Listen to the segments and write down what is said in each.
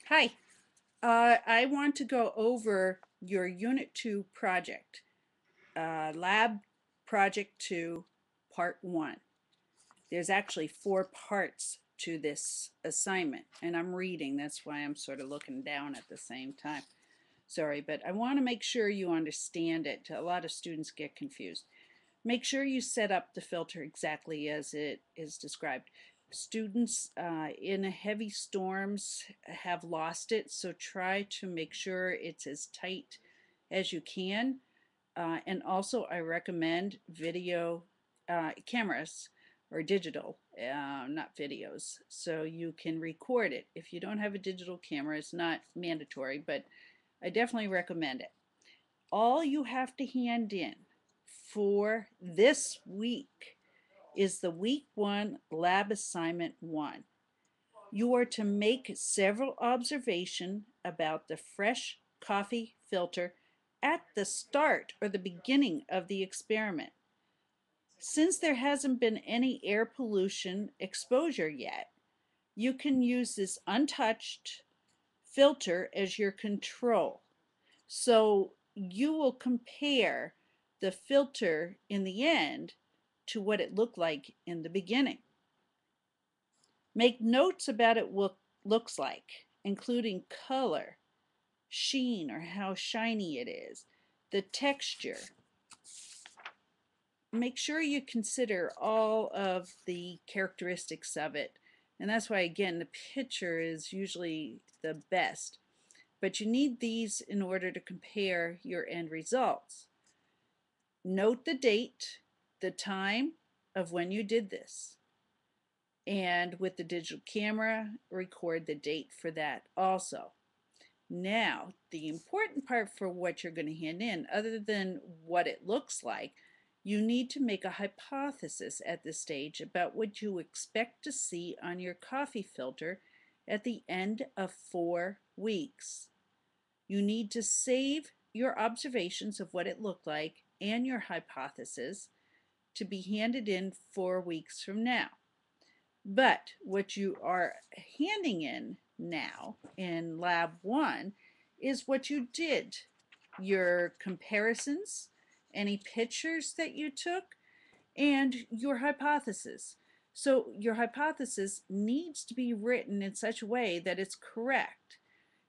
Hi, I want to go over your Unit 2 project, Lab Project 2, Part 1. There's actually 4 parts to this assignment, and I'm reading, that's why I'm sort of looking down at the same time. Sorry, but I want to make sure you understand it. A lot of students get confused. Make sure you set up the filter exactly as it is described. Students in heavy storms have lost it, so try to make sure it's as tight as you can. And also, I recommend video cameras or digital, not videos, so you can record it. If you don't have a digital camera, it's not mandatory, but I definitely recommend it. All you have to hand in for this week is the week 1 lab assignment 1. You are to make several observations about the fresh coffee filter at the start or the beginning of the experiment. Since there hasn't been any air pollution exposure yet, you can use this untouched filter as your control. So you will compare the filter in the end to what it looked like in the beginning. Make notes about it what looks like, including color, sheen or how shiny it is, the texture. Make sure you consider all of the characteristics of it. And that's why, again, the picture is usually the best. But you need these in order to compare your end results. Note the date, the time of when you did this. And with the digital camera, record the date for that also. Now, the important part for what you're going to hand in, other than what it looks like, you need to make a hypothesis at this stage about what you expect to see on your coffee filter at the end of 4 weeks. You need to save your observations of what it looked like and your hypothesis to be handed in 4 weeks from now. But what you are handing in now in Lab 1 is what you did, your comparisons, any pictures that you took, and your hypothesis. So your hypothesis needs to be written in such a way that it's correct.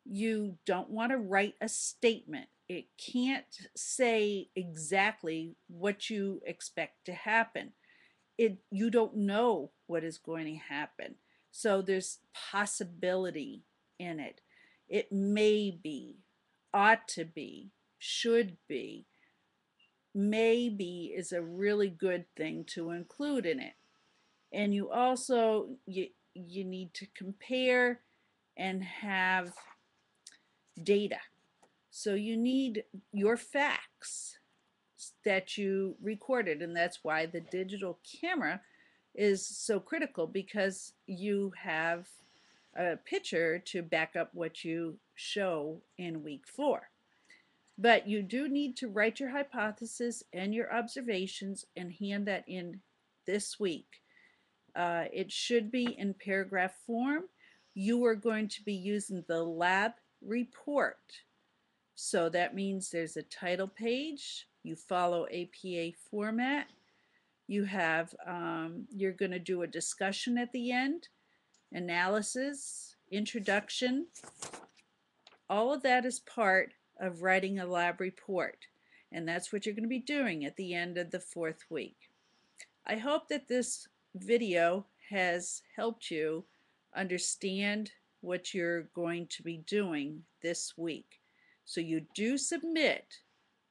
You don't want to write a statement. It can't say exactly what you expect to happen. You don't know what is going to happen. So there's possibility in it. It may be, ought to be, should be, maybe is a really good thing to include in it. And you also you need to compare and have data. So you need your facts that you recorded, and that's why the digital camera is so critical, because you have a picture to back up what you show in week 4. But you do need to write your hypothesis and your observations and hand that in this week. It should be in paragraph form. You are going to be using the lab report. So that means there's a title page. You follow APA format. You have, you're going to do a discussion at the end, analysis, introduction. All of that is part of writing a lab report. And that's what you're going to be doing at the end of the 4th week. I hope that this video has helped you understand what you're going to be doing this week. So you do submit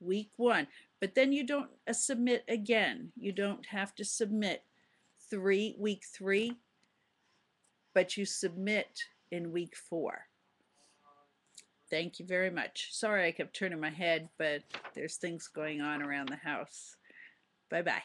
week 1, but then you don't submit again. You don't have to submit week 3, but you submit in week 4. Thank you very much. Sorry I kept turning my head, but there's things going on around the house. Bye-bye.